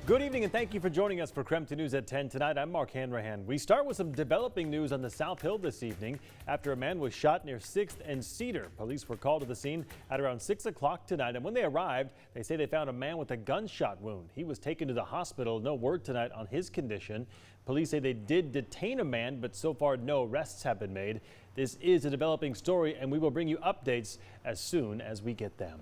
Good evening and thank you for joining us for Krempton News at 10 tonight. I'm Mark Hanrahan. We start with some developing news on the South Hill this evening after a man was shot near 6th and Cedar. Police were called to the scene at around 6 o'clock tonight, and when they arrived, they say they found a man with a gunshot wound. He was taken to the hospital. No word tonight on his condition. Police say they did detain a man, but so far no arrests have been made. This is a developing story, and we will bring you updates as soon as we get them.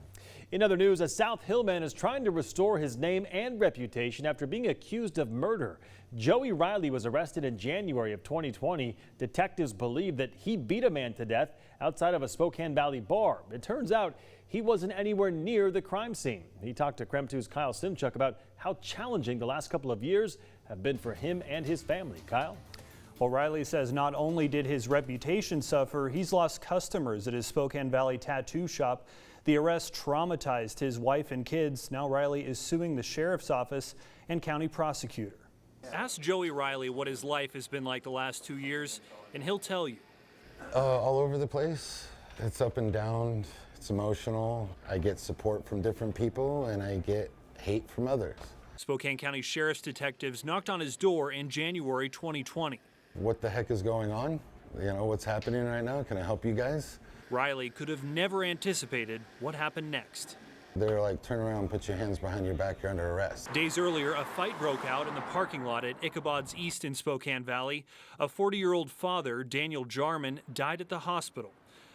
In other news, a South Hill man is trying to restore his name and reputation after being accused of murder. Joey Riley was arrested in January of 2020. Detectives believe that he beat a man to death outside of a Spokane Valley bar. It turns out he wasn't anywhere near the crime scene. He talked to KREM 2's Kyle Simchuk about how challenging the last couple of years have been for him and his family. Kyle? Well, Riley says not only did his reputation suffer, he's lost customers at his Spokane Valley tattoo shop. The arrest traumatized his wife and kids. Now Riley is suing the sheriff's office and county prosecutor. Ask Joey Riley what his life has been like the last 2 years, and he'll tell you. All over the place. It's up and down. It's emotional. I get support from different people, and I get hate from others. Spokane County Sheriff's detectives knocked on his door in January 2020. What the heck is going on? You know, what's happening right now? Can I help you guys? Riley could have never anticipated what happened next. They're like, turn around, put your hands behind your back, you're under arrest. Days earlier, a fight broke out in the parking lot at Ichabod's East in Spokane Valley. A 40-year-old father, Daniel Jarman, died at the hospital.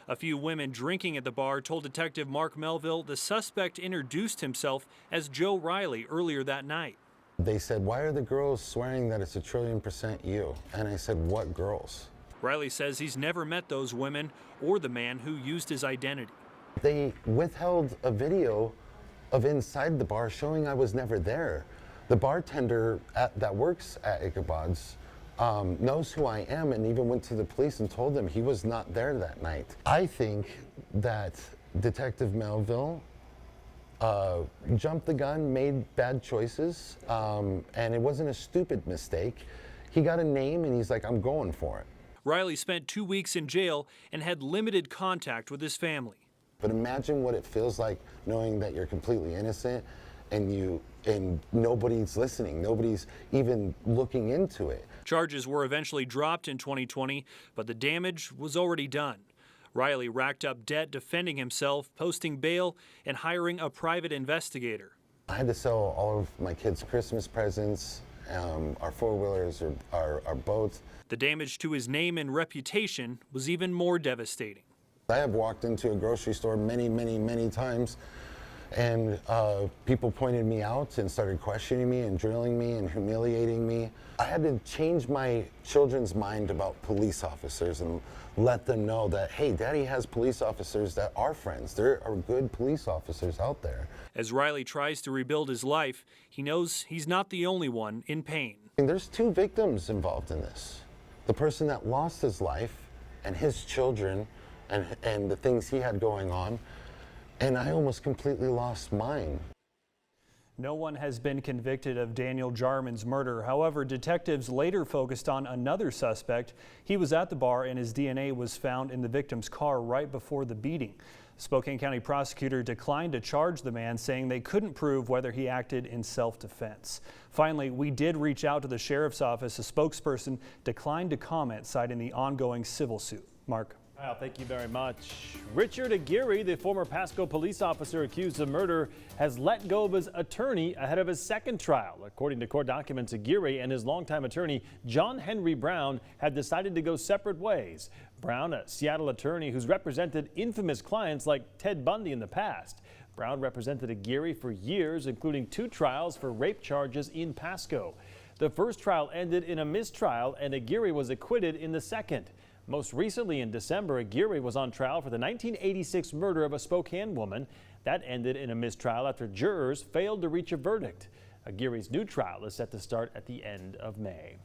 A few women drinking at the bar told Detective Mark Melville the suspect introduced himself as Joe Riley earlier that night. They said, why are the girls swearing that it's 1,000,000,000% you? And I said, what girls? Riley says he's never met those women or the man who used his identity. They withheld a video of inside the bar showing I was never there. The bartender that works at Ichabod's knows who I am and even went to the police and told them he was not there that night. I think that Detective Melville jumped the gun, made bad choices, and it wasn't a stupid mistake. He got a name and he's like, I'm going for it. Riley spent 2 weeks in jail and had limited contact with his family. But imagine what it feels like knowing that you're completely innocent and nobody's listening, nobody's even looking into it. Charges were eventually dropped in 2020, but the damage was already done. Riley racked up debt defending himself, posting bail, and hiring a private investigator. I had to sell all of my kids' Christmas presents, our four-wheelers, our boats. The damage to his name and reputation was even more devastating. I have walked into a grocery store many times, and people pointed me out and started questioning me and drilling me and humiliating me. I had to change my children's mind about police officers and let them know that, hey, Daddy has police officers that are friends. There are good police officers out there. As Riley tries to rebuild his life, he knows he's not the only one in pain. And there's two victims involved in this. The person that lost his life and his children and the things he had going on, and I almost completely lost mine. No one has been convicted of Daniel Jarman's murder. However, detectives later focused on another suspect. He was at the bar and his DNA was found in the victim's car right before the beating. Spokane County prosecutor declined to charge the man, saying they couldn't prove whether he acted in self-defense. Finally, we did reach out to the sheriff's office. A spokesperson declined to comment, citing the ongoing civil suit. Mark. Well, thank you very much. Richard Aguirre, the former Pasco police officer accused of murder, has let go of his attorney ahead of his second trial. According to court documents, Aguirre and his longtime attorney, John Henry Brown, had decided to go separate ways. Brown, a Seattle attorney who's represented infamous clients like Ted Bundy in the past. Brown represented Aguirre for years, including 2 trials for rape charges in Pasco. The first trial ended in a mistrial, and Aguirre was acquitted in the second. Most recently in December, Aguirre was on trial for the 1986 murder of a Spokane woman. That ended in a mistrial after jurors failed to reach a verdict. Aguirre's new trial is set to start at the end of May.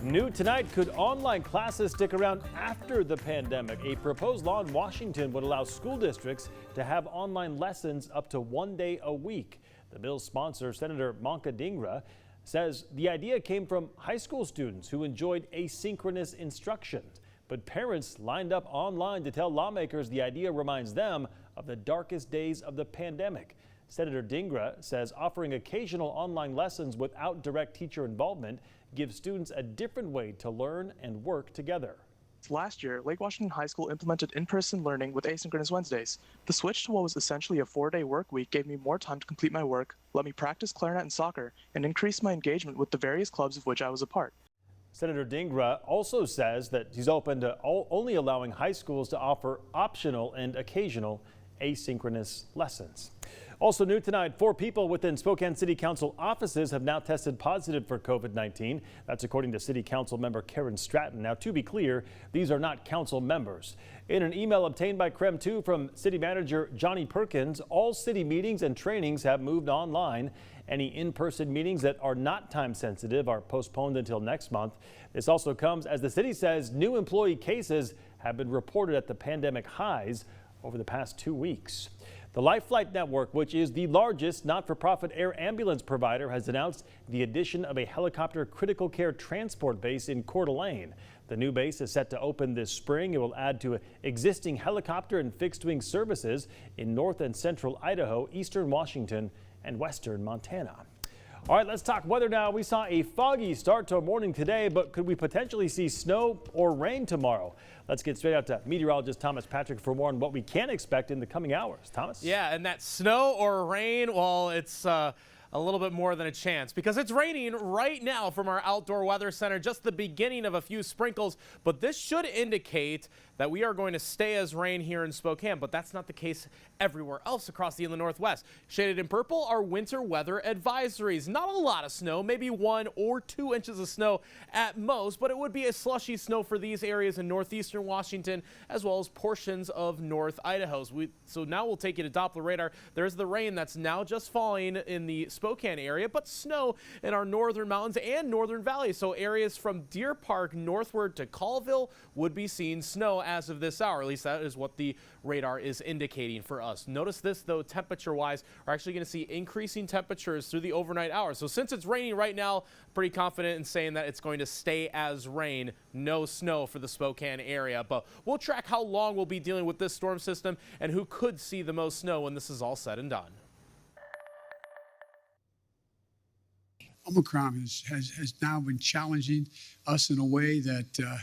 New tonight, could online classes stick around after the pandemic? A proposed law in Washington would allow school districts to have online lessons up to 1 day a week. The bill's sponsor, Senator Manka Dhingra, says the idea came from high school students who enjoyed asynchronous instruction. But parents lined up online to tell lawmakers the idea reminds them of the darkest days of the pandemic. Senator Dingra says offering occasional online lessons without direct teacher involvement gives students a different way to learn and work together. Last year, Lake Washington High School implemented in-person learning with asynchronous Wednesdays. The switch to what was essentially a 4-day work week gave me more time to complete my work, let me practice clarinet and soccer, and increase my engagement with the various clubs of which I was a part. Senator Dingra also says that he's open to only allowing high schools to offer optional and occasional asynchronous lessons. Also new tonight, 4 people within Spokane City Council offices have now tested positive for COVID-19. That's according to City Council member Karen Stratton. Now, to be clear, these are not council members. In an email obtained by KREM 2 from City Manager Johnny Perkins, all city meetings and trainings have moved online. Any in-person meetings that are not time sensitive are postponed until next month. This also comes as the city says new employee cases have been reported at the pandemic highs over the past 2 weeks. The Life Flight Network, which is the largest not-for-profit air ambulance provider, has announced the addition of a helicopter critical care transport base in Coeur d'Alene. The new base is set to open this spring. It will add to existing helicopter and fixed-wing services in north and central Idaho, eastern Washington, and western Montana. All right, let's talk weather now. We saw a foggy start to our morning today, but could we potentially see snow or rain tomorrow? Let's get straight out to meteorologist Thomas Patrick for more on what we can expect in the coming hours. Thomas? Yeah, and that snow or rain, well, it's a little bit more than a chance because it's raining right now from our outdoor weather center, just the beginning of a few sprinkles, but this should indicate that we are going to stay as rain here in Spokane, but that's not the case everywhere else across the inland Northwest. Shaded in purple are winter weather advisories. Not a lot of snow, maybe 1 or 2 inches of snow at most, but it would be a slushy snow for these areas in northeastern Washington as well as portions of North Idaho. So now we'll take you to Doppler radar. There's the rain that's now just falling in the Spokane area, but snow in our northern mountains and northern valleys. So areas from Deer Park northward to Colville would be seeing snow as of this hour. At least that is what the radar is indicating for us. Notice this, though, temperature-wise, we're actually going to see increasing temperatures through the overnight hours. So since it's raining right now, pretty confident in saying that it's going to stay as rain. No snow for the Spokane area. But we'll track how long we'll be dealing with this storm system and who could see the most snow when this is all said and done. Omicron has now been challenging us in a way that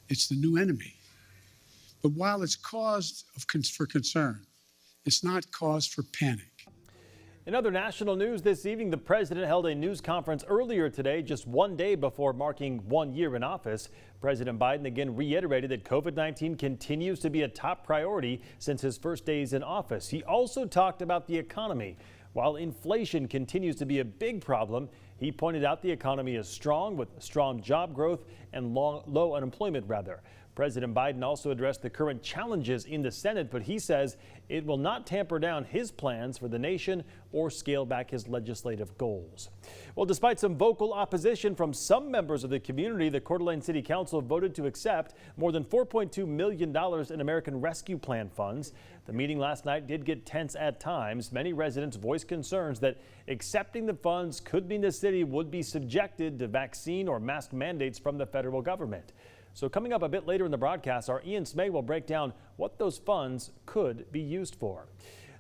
it's the new enemy. But while it's cause for concern, it's not cause for panic. In other national news this evening, the president held a news conference earlier today, just 1 day before marking 1 year in office. President Biden again reiterated that COVID-19 continues to be a top priority since his first days in office. He also talked about the economy. While inflation continues to be a big problem, he pointed out the economy is strong with strong job growth and low unemployment rather. President Biden also addressed the current challenges in the Senate, but he says it will not tamper down his plans for the nation or scale back his legislative goals. Well, despite some vocal opposition from some members of the community, the Coeur d'Alene City Council voted to accept more than $4.2 million in American Rescue Plan funds. The meeting last night did get tense at times. Many residents voiced concerns that accepting the funds could mean the city would be subjected to vaccine or mask mandates from the federal government. So coming up a bit later in the broadcast, our Ian Smay will break down what those funds could be used for.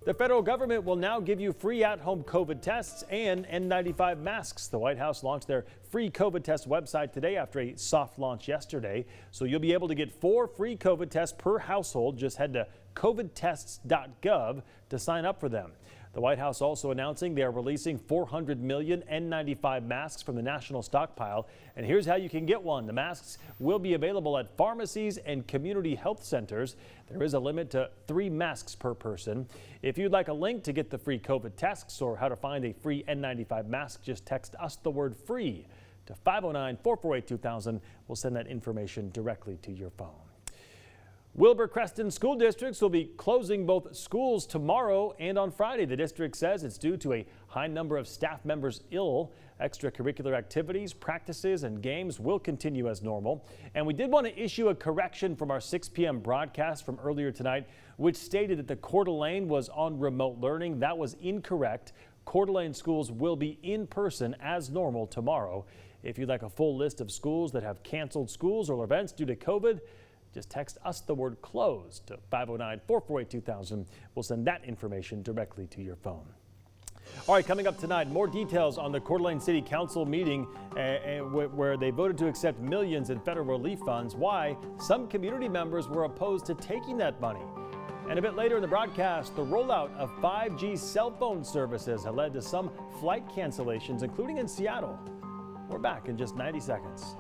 The federal government will now give you free at-home COVID tests and N95 masks. The White House launched their free COVID test website today after a soft launch yesterday. So you'll be able to get 4 free COVID tests per household. Just head to covidtests.gov to sign up for them. The White House also announcing they are releasing 400 million N95 masks from the national stockpile. And here's how you can get one. The masks will be available at pharmacies and community health centers. There is a limit to 3 masks per person. If you'd like a link to get the free COVID tests or how to find a free N95 mask, just text us the word free to 509-448-2000. We'll send that information directly to your phone. Wilbur-Creston school districts will be closing both schools tomorrow and on Friday. The district says it's due to a high number of staff members ill. Extracurricular activities, practices, and games will continue as normal. And we did want to issue a correction from our 6 p.m. broadcast from earlier tonight, which stated that the Coeur d'Alene was on remote learning. That was incorrect. Coeur d'Alene schools will be in person as normal tomorrow. If you'd like a full list of schools that have canceled schools or events due to COVID, just text us the word closed to 509-448-2000. We'll send that information directly to your phone. All right, coming up tonight, more details on the Coeur d'Alene City Council meeting where they voted to accept millions in federal relief funds, why some community members were opposed to taking that money. And a bit later in the broadcast, the rollout of 5G cell phone services has led to some flight cancellations, including in Seattle. We're back in just 90 seconds.